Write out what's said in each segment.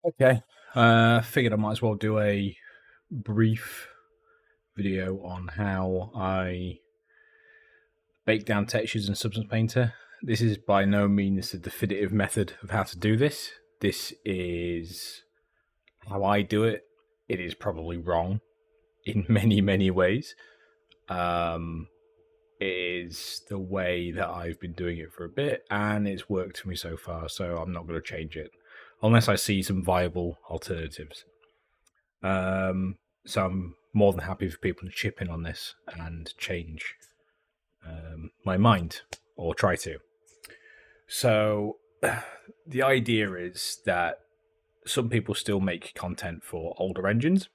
Okay. Figured I might as well do a brief video on how I bake down textures in Substance Painter. This is by no means the definitive method of how to do this. This is how I do it. It is probably wrong in many, many ways. It is the way that I've been doing it for a bit, and it's worked for me so far, so I'm not going to change it unless I see some viable alternatives. So I'm more than happy for people to chip in on this and change my mind, or try to. So the idea is that some people still make content for older engines,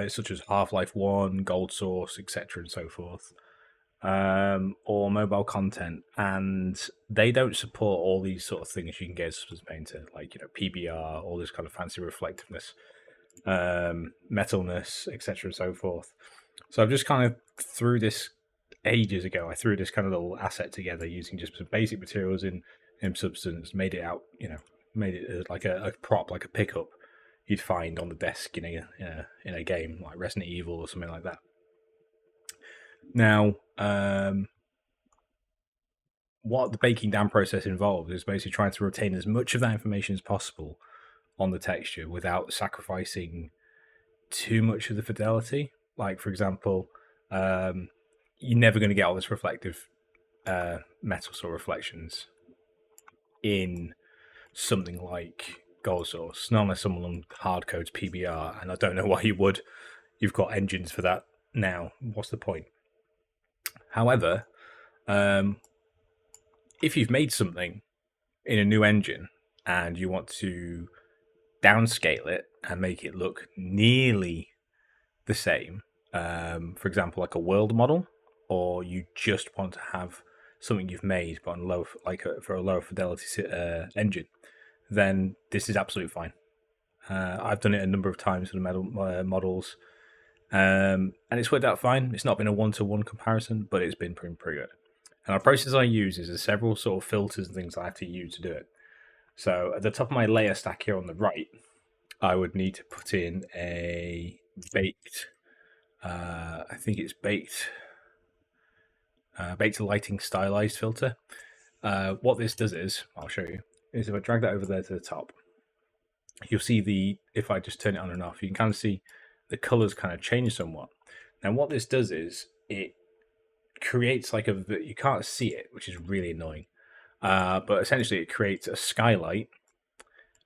such as Half-Life 1, GoldSrc, etc., and so forth, or mobile content, and they don't support all these sort of things you can get as Substance Painter, like PBR, all this kind of fancy reflectiveness, metalness, etc., and so forth. So I've just kind of threw this ages ago. I threw this kind of little asset together using just some basic materials in Substance, made it out, made it like a prop, like a pickup you'd find on the desk in a game like Resident Evil or something like that. Now, what the baking down process involves is basically trying to retain as much of that information as possible on the texture without sacrificing too much of the fidelity. Like, for example, you're never going to get all this reflective metals or reflections in something like GoldSrc, not unless someone hard codes PBR, and I don't know why you would. You've got engines for that now. What's the point? However, if you've made something in a new engine and you want to downscale it and make it look nearly the same, for example, like a world model, or you just want to have something you've made but on low, for a lower fidelity engine, then this is absolutely fine. I've done it a number of times with the models, and it's worked out fine. It's not been a one-to-one comparison, but it's been pretty good. And our process I use is there's several sort of filters and things I have to use to do it. So at the top of my layer stack here on the right, I would need to put in a baked, I think it's baked lighting stylized filter. What this does is, I'll show you, is if I drag that over there to the top, you'll see if I just turn it on and off, you can kind of see the colors kind of change somewhat. Now what this does is it creates you can't see it, which is really annoying, but essentially it creates a skylight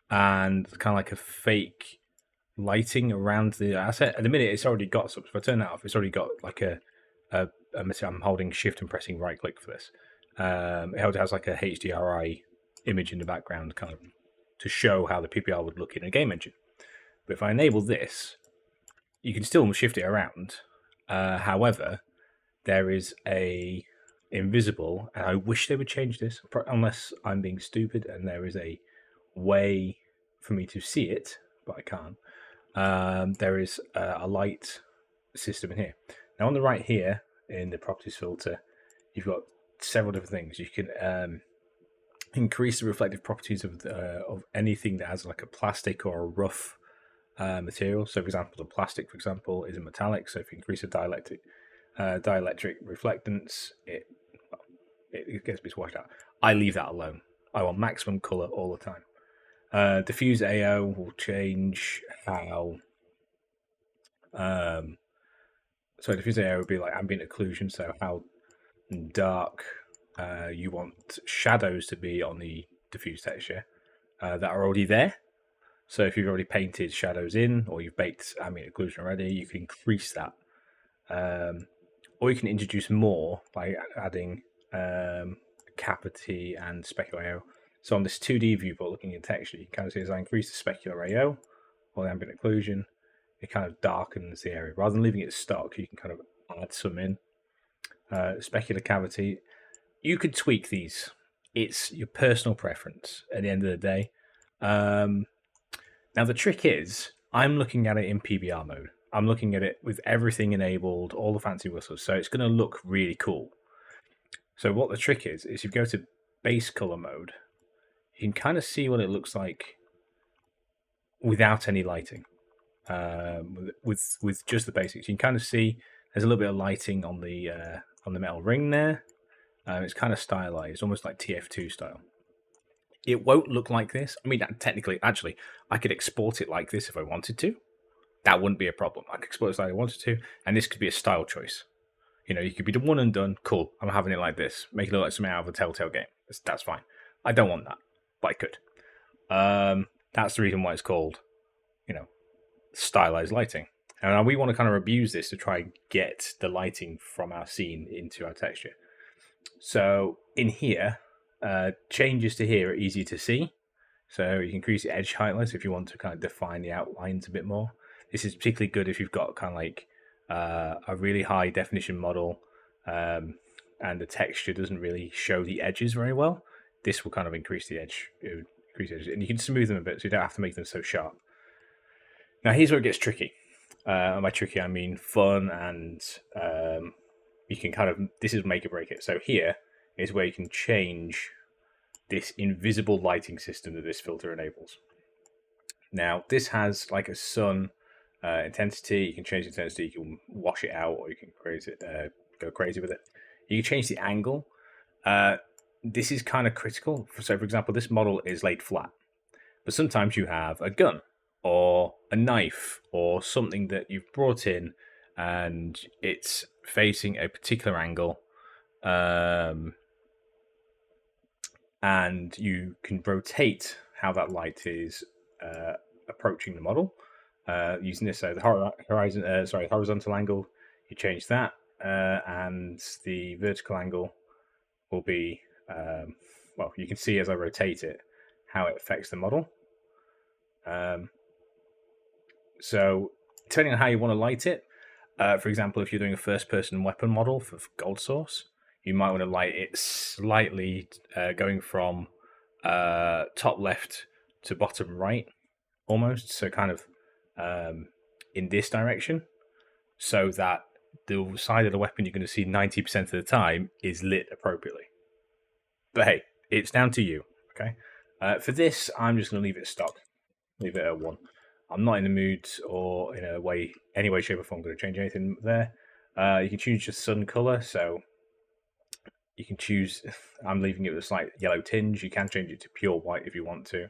and kind of like a fake lighting around the asset. At the minute it's already got some, so if I turn that off, it's already got like I'm holding shift and pressing right click for this. It has like a HDRI image in the background, kind of to show how the PPR would look in a game engine. But if I enable this, you can still shift it around. However, there is a invisible, and I wish they would change this, unless I'm being stupid and there is a way for me to see it, but I can't. There is a light system in here. Now on the right here, in the properties filter, you've got several different things. You can increase the reflective properties of anything that has like a plastic or a rough material. So for example, the plastic, for example, is a metallic, so if you increase the dielectric reflectance, it gets a bit washed out. I leave that alone. I want maximum color all the time. Diffuse AO will change how so diffuse AO would be like ambient occlusion, so how dark you want shadows to be on the diffuse texture that are already there. So if you've already painted shadows in, or you've baked ambient occlusion already, you can increase that. Or you can introduce more by adding cavity and specular AO. So on this 2D viewport looking at texture, you can kind of see as I increase the specular AO or the ambient occlusion, it kind of darkens the area. Rather than leaving it stock, you can kind of add some in. Specular cavity, you could tweak these. It's your personal preference at the end of the day. Now the trick is, I'm looking at it in PBR mode. I'm looking at it with everything enabled, all the fancy whistles, so it's going to look really cool. So what the trick is if you go to base color mode, you can kind of see what it looks like without any lighting. With just the basics, you can kind of see there's a little bit of lighting on the metal ring there. It's kind of stylized, almost like TF2 style. It won't look like this. I mean, technically, actually, I could export it like this if I wanted to. That wouldn't be a problem. I could export it like I wanted to, and this could be a style choice. You know, you could be the one and done. Cool, I'm having it like this. Make it look like something out of a Telltale game. That's fine. I don't want that, but I could. That's the reason why it's called, you know, stylized lighting. And we want to kind of abuse this to try and get the lighting from our scene into our texture. So in here, changes to here are easy to see. So you can increase the edge highlights if you want to kind of define the outlines a bit more. This is particularly good if you've got kind of like a really high definition model and the texture doesn't really show the edges very well. This will kind of increase the edge, and you can smooth them a bit so you don't have to make them so sharp. Now here's where it gets tricky. By tricky I mean fun, and you can kind of, this is make or break it. So here is where you can change this invisible lighting system that this filter enables. Now this has like a sun intensity. You can change the intensity, you can wash it out, or you can go crazy with it. You can change the angle. This is kind of critical. So for example, this model is laid flat, but sometimes you have a gun or a knife or something that you've brought in and it's facing a particular angle, and you can rotate how that light is approaching the model using this. So the horizontal angle, you change that, and the vertical angle will be well, you can see as I rotate it how it affects the model. So depending on how you want to light it, for example, if you're doing a first-person weapon model for GoldSrc, you might want to light it slightly going from top left to bottom right, almost. So kind of in this direction, so that the side of the weapon you're going to see 90% of the time is lit appropriately. But hey, it's down to you, okay? For this, I'm just going to leave it stock. Leave it at 1. I'm not in the mood or in any way, shape, or form going to change anything there. You can choose your sun color, so you can choose. I'm leaving it with a slight yellow tinge. You can change it to pure white if you want to,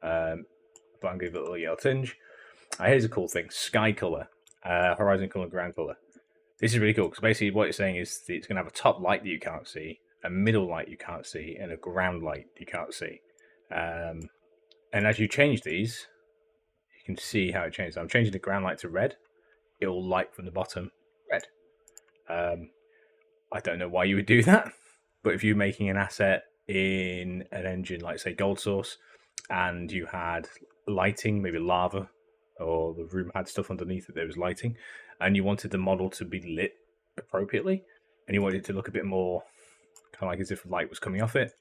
but I'm going to give it a little yellow tinge. Here's a cool thing: sky color, horizon color, ground color. This is really cool because basically what it's saying is it's going to have a top light that you can't see, a middle light you can't see, and a ground light you can't see. And as you change these, you can see how it changes. I'm changing the ground light to red. It will light from the bottom red. I don't know why you would do that, but if you're making an asset in an engine like, say, GoldSrc, and you had lighting, maybe lava, or the room had stuff underneath it, there was lighting, and you wanted the model to be lit appropriately, and you wanted it to look a bit more kind of like as if light was coming off it,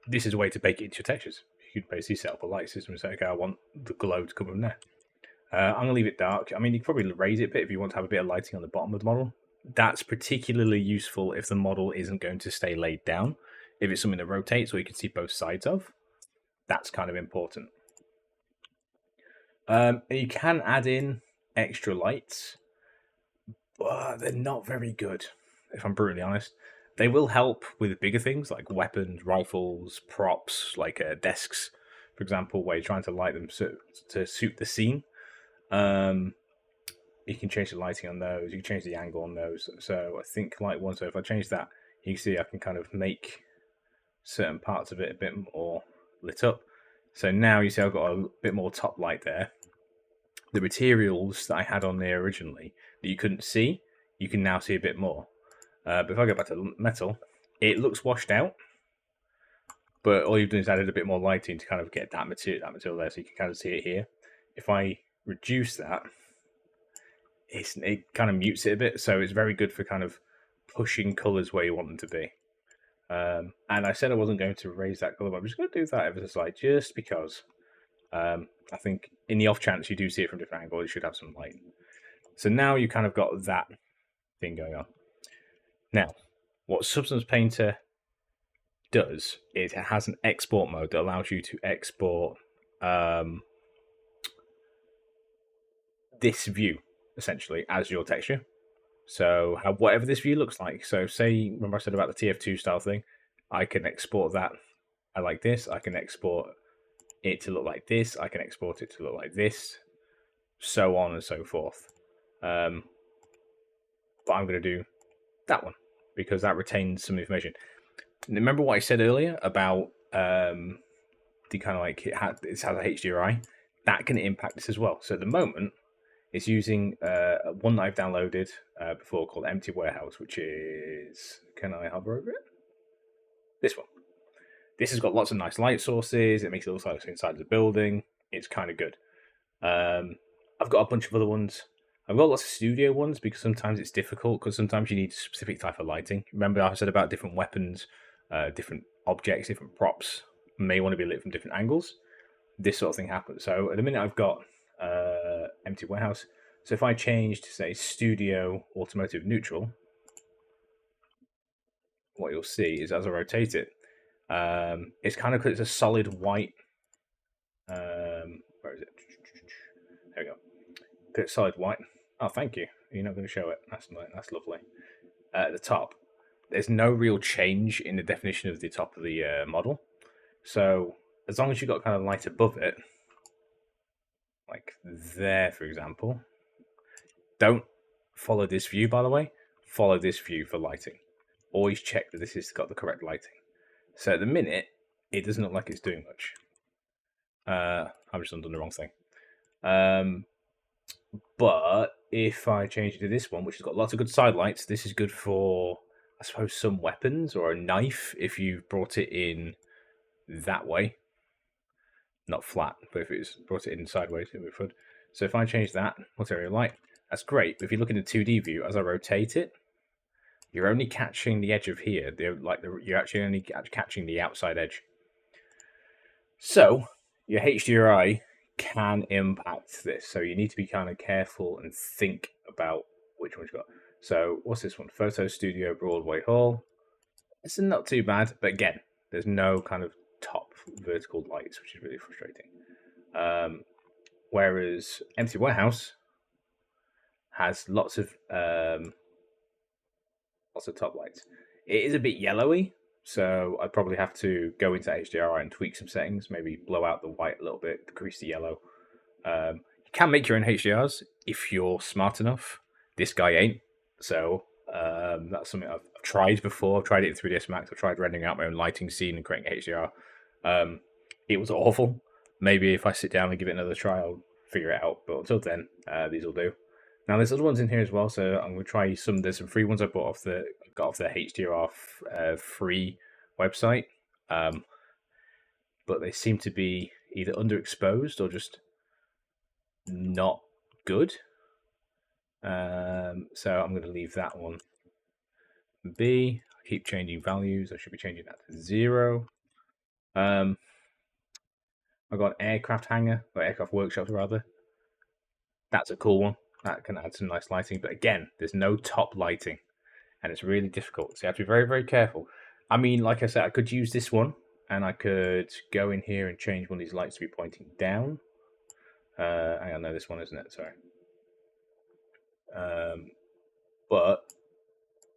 this is a way to bake it into your textures. You could basically set up a light system and say, okay, I want the glow to come from there. I'm going to leave it dark. I mean, you could probably raise it a bit if you want to have a bit of lighting on the bottom of the model. That's particularly useful if the model isn't going to stay laid down. If it's something that rotates or you can see both sides of, that's kind of important. You can add in extra lights, but they're not very good, if I'm brutally honest. They will help with bigger things like weapons, rifles, props, like desks, for example, where you're trying to light them to suit the scene. You can change the lighting on those. You can change the angle on those. So I think light one. So if I change that, you can see I can kind of make certain parts of it a bit more lit up. So now you see I've got a bit more top light there. The materials that I had on there originally that you couldn't see, you can now see a bit more. But if I go back to metal, it looks washed out. But all you've done is added a bit more lighting to kind of get that material there, so you can kind of see it here. If I reduce that, it kind of mutes it a bit, so it's very good for kind of pushing colours where you want them to be. And I said I wasn't going to raise that colour, but I'm just going to do that ever so slightly, just because I think in the off chance you do see it from different angles, you should have some light. So now you kind of got that thing going on. Now, what Substance Painter does is it has an export mode that allows you to export this view essentially as your texture. So whatever this view looks like. So say, remember I said about the TF2 style thing, I can export that. I like this. I can export it to look like this. I can export it to look like this, so on and so forth. But I'm going to do that one because that retains some information. Remember what I said earlier about the kind of like it has a HDRI? That can impact this as well. So at the moment, it's using one that I've downloaded before called Empty Warehouse, which is, can I hover over it? This one. This has got lots of nice light sources. It makes it look like it's inside the building. It's kind of good. I've got a bunch of other ones. I've got lots of studio ones because sometimes it's difficult because sometimes you need a specific type of lighting. Remember I said about different weapons, different objects, different props may want to be lit from different angles. This sort of thing happens. So at the minute I've got Empty Warehouse. So if I change to say Studio Automotive Neutral, what you'll see is as I rotate it, it's kind of, it's a solid white. Where is it? There we go. It's solid white. Oh, thank you. You're not going to show it. That's lovely. At the top, there's no real change in the definition of the top of the model. So as long as you've got kind of light above it, like there, for example, don't follow this view, by the way. Follow this view for lighting. Always check that this has got the correct lighting. So at the minute, it doesn't look like it's doing much. I've just done the wrong thing. But if I change it to this one, which has got lots of good side lights, this is good for, I suppose, some weapons or a knife if you've brought it in that way. Not flat, but if it's brought it in sideways, it would. So if I change that, what's area light? That's great. But if you look in the 2D view, as I rotate it, you're only catching the edge of here. You're actually only catching the outside edge. So your HDRI can impact this. So you need to be kind of careful and think about which one you've got. So what's this one? Photo Studio Broadway Hall. It's not too bad, but again, there's no kind of top vertical lights, which is really frustrating. Whereas Empty Warehouse has lots of top lights. It is a bit yellowy, so I'd probably have to go into HDRI and tweak some settings, maybe blow out the white a little bit, decrease the yellow. You can make your own HDRs if you're smart enough. This guy ain't, so that's something I've tried before. I've tried it in 3ds Max. I've tried rendering out my own lighting scene and creating HDR. It was awful. Maybe if I sit down and give it another try, I'll figure it out. But until then, these will do. Now there's other ones in here as well, so I'm going to try some. There's some free ones I got off the HDR free website, but they seem to be either underexposed or just not good. So I'm going to leave that one be. I keep changing values. I should be changing that to 0. I've got an aircraft hangar, or aircraft workshops rather. That's a cool one. That can add some nice lighting, but again, there's no top lighting, and it's really difficult. So you have to be very, very careful. I mean, like I said, I could use this one, and I could go in here and change one of these lights to be pointing down. I know this one, isn't it? Sorry. But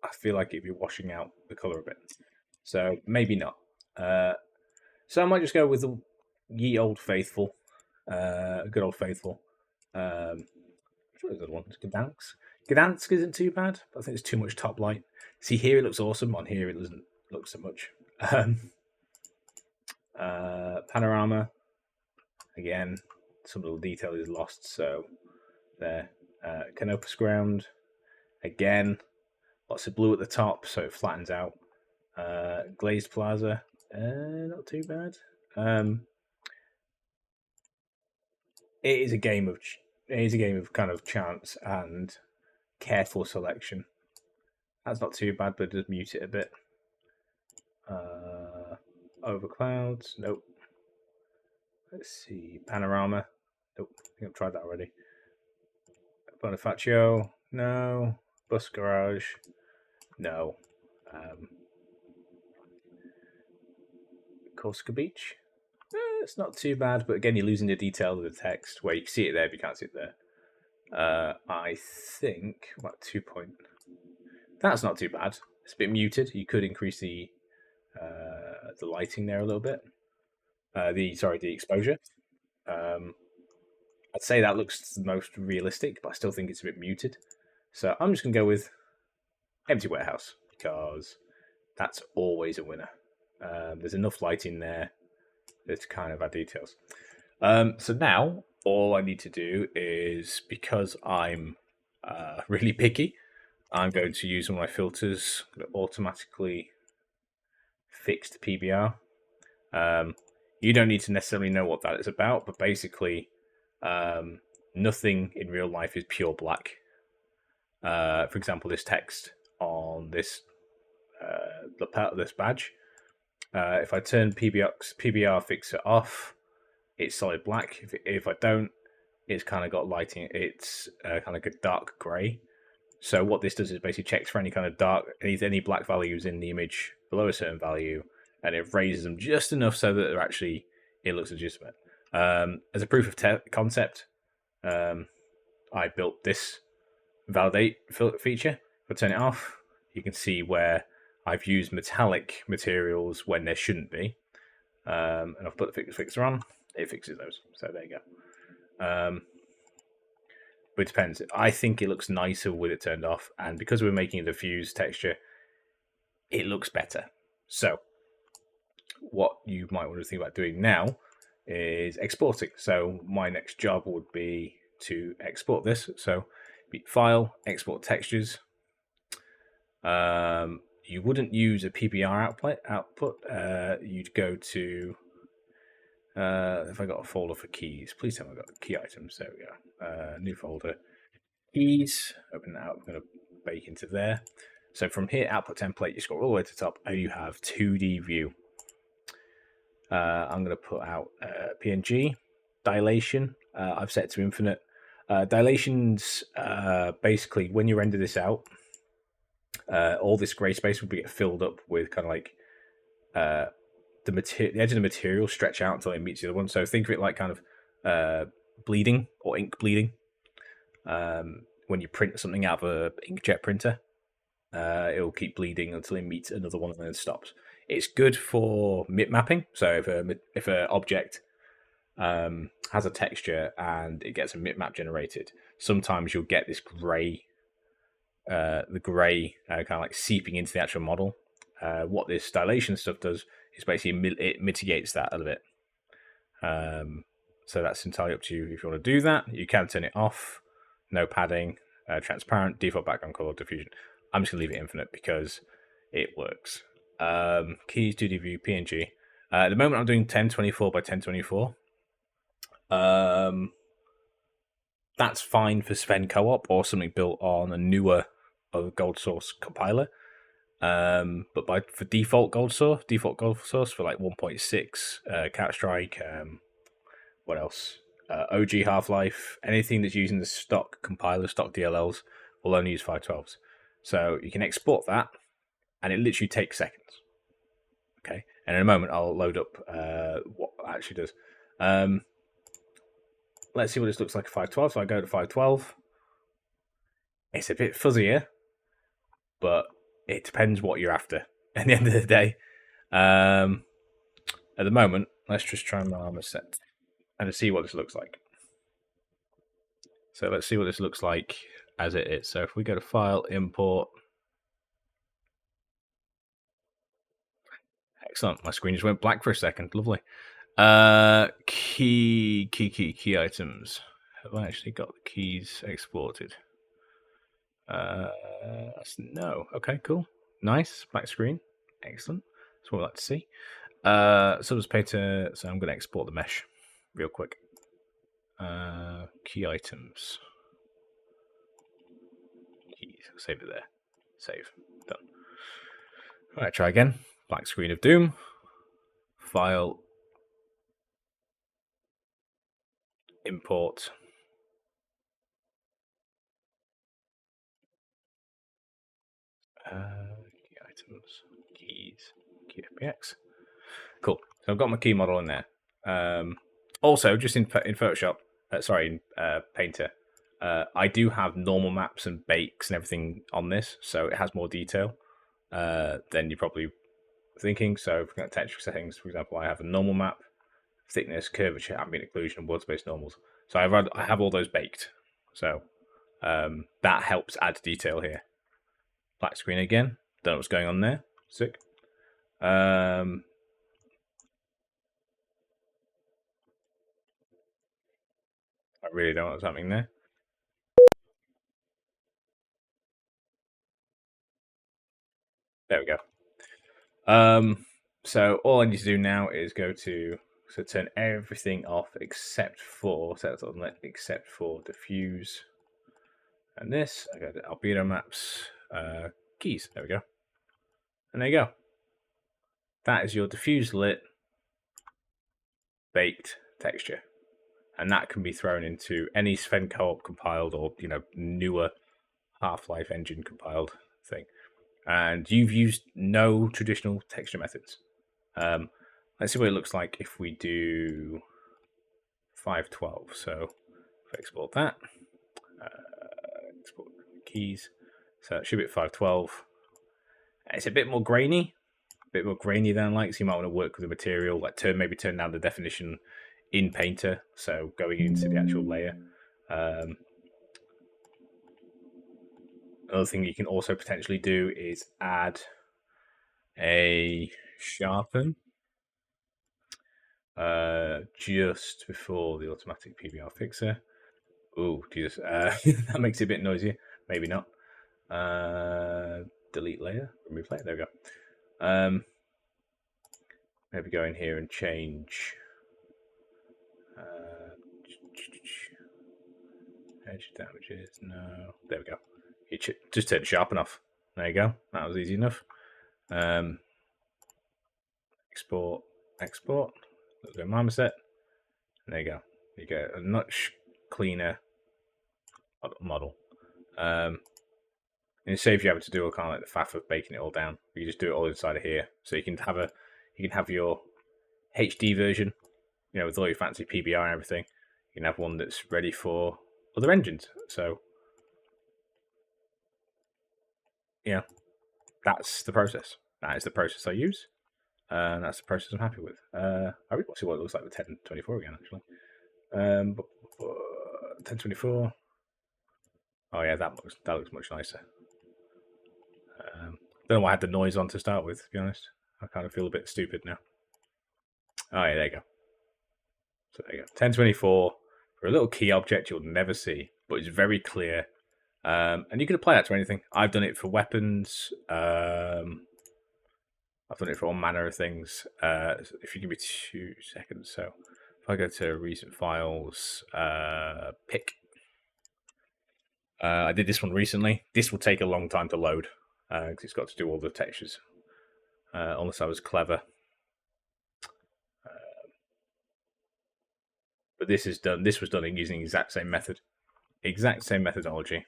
I feel like it'd be washing out the color a bit. So maybe not. So I might just go with the ye old faithful, good old faithful. What is the other one? It's Gdansk isn't too bad, but I think it's too much top light. See, here it looks awesome. On here it doesn't look so much. Panorama. Again, some of the detail is lost, so there. Canopus ground. Again, lots of blue at the top, so it flattens out. Glazed plaza. Not too bad. It is a game of kind of chance and careful selection. That's not too bad, but just mute it a bit. Over clouds, nope. Let's see, panorama. Nope, I think I've tried that already. Bonifacio, no. Bus garage, no. Corsica Beach, It's not too bad, but again, you're losing the detail of the text where you can see it there, but you can't see it there. I think about 2 point. That's not too bad. It's a bit muted. You could increase the lighting there a little bit. The exposure. I'd say that looks the most realistic, but I still think it's a bit muted. So I'm just gonna go with empty warehouse because that's always a winner. There's enough lighting there to kind of add details. So now all I need to do is, because I'm really picky, I'm going to use one of my filters that automatically fix the PBR. You don't need to necessarily know what that is about, but basically, nothing in real life is pure black. For example, this text on this lapel, this badge. If I turn PBR fixer off, it's solid black. If I don't, it's kind of got lighting. It's kind of like a dark grey. So what this does is basically checks for any kind of any black values in the image below a certain value, and it raises them just enough so that it looks legitimate. As a proof of concept, I built this validate feature. If I turn it off, you can see where I've used metallic materials when there shouldn't be. And I've put the fixer on, it fixes those. So there you go. But it depends. I think it looks nicer with it turned off, and because we're making a diffuse texture, it looks better. So what you might want to think about doing now is exporting. So my next job would be to export this. So file, export textures. You wouldn't use a PBR output. You'd go to if I got a folder for keys, please tell me I got key items. There we go. New folder, keys. Open that up. I'm going to bake into there. So from here, output template, you scroll all the way to the top, and you have 2D view. I'm going to put out PNG dilation. I've set to infinite. Dilation's basically when you render this out, all this gray space will get filled up with kind of like the edge of the material stretch out until it meets the other one. So think of it like kind of bleeding or ink bleeding. When you print something out of an inkjet printer, it'll keep bleeding until it meets another one and then stops. It's good for mip mapping. So if an object has a texture and it gets a mip map generated, sometimes you'll get this grey, kind of like seeping into the actual model. What this dilation stuff does is basically it mitigates that a little bit. So that's entirely up to you if you want to do that. You can turn it off, no padding, transparent, default background color, diffusion. I'm just going to leave it infinite because it works. Keys, 2D view, PNG. At the moment, I'm doing 1024 by 1024. That's fine for Sven Co-op or something built on a newer GoldSrc compiler. But for default GoldSrc for like 1.6, Counter-Strike, what else? OG Half-Life, anything that's using the stock compiler, stock DLLs, will only use 512s. So you can export that, and it literally takes seconds. Okay, and in a moment I'll load up what it actually does. Let's see what this looks like at 512. So I go to 512. It's a bit fuzzier, but it depends what you're after at the end of the day. At the moment, let's just try and armor set and see what this looks like. So let's see what this looks like as it is. So if we go to File, Import. Excellent. My screen just went black for a second. Lovely. Key items. Have I actually got the keys exported? No. Okay, cool. Nice. Black screen. Excellent. That's what we like to see. So I'm going to export the mesh real quick. Key items. Keys. Save it there. Save. Done. All right, try again. Black screen of doom. File. Import. Key items. Keys. Key FBX. Cool. So I've got my key model in there. Also, just in Photoshop, in Painter, I do have normal maps and bakes and everything on this, so it has more detail than you're probably thinking. So, if we got texture settings, for example, I have a normal map, thickness, curvature, ambient occlusion, and world space normals. So I have all those baked. So that helps add detail here. Black screen again. Don't know what's going on there. Sick. I really don't know what's happening there. There we go. So all I need to do now is go to turn everything off except for except for diffuse and this. I go to albedo maps, keys. There we go. And there you go. That is your diffuse lit baked texture, and that can be thrown into any Sven Co-op compiled or newer Half-Life engine compiled thing. And you've used no traditional texture methods. Let's see what it looks like if we do 512. So if I export that, export keys. So it should be at 512. It's a bit more grainy, than I like. So you might want to work with the material, like maybe turn down the definition in Painter. So going into the actual layer. Another thing you can also potentially do is add a sharpen just before the automatic PBR fixer. Oh, Jesus. That makes it a bit noisier. Maybe not. Delete layer, remove layer. There we go. Maybe go in here and change edge damages. No, there we go. You just turn sharpen off. There you go. That was easy enough. Export. Let's go marmoset. And there you go. You get a much cleaner model. And it saves you having to do all kind of like the faff of baking it all down. You just do it all inside of here, so you can have your HD version, with all your fancy PBR and everything. You can have one that's ready for other engines. So, that's the process. That is the process I use, and that's the process I'm happy with. I really want to see what it looks like with 1024 again, actually. 1024. Oh yeah, that looks much nicer. Don't know why I had the noise on to start with, to be honest. I kind of feel a bit stupid now. Oh yeah, there you go. So there you go. 1024 for a little key object you'll never see, but it's very clear. And you can apply that to anything. I've done it for weapons. I've done it for all manner of things. If you give me 2 seconds. So if I go to recent files, pick. I did this one recently. This will take a long time to load because it's got to do all the textures. Unless I was clever. But this was done using the exact same method. Exact same methodology.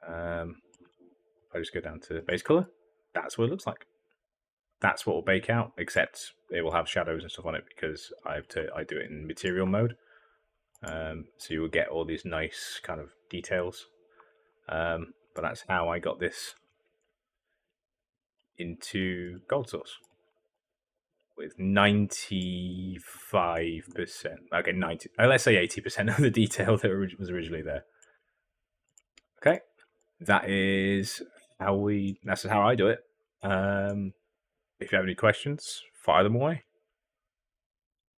If I just go down to base color, that's what it looks like. That's what will bake out, except it will have shadows and stuff on it because I do it in material mode. So you will get all these nice kind of details. But that's how I got this into GoldSrc with 95%. Okay, 90. Let's say 80% of the detail that was originally there. Okay, that's how I do it. If you have any questions, fire them away.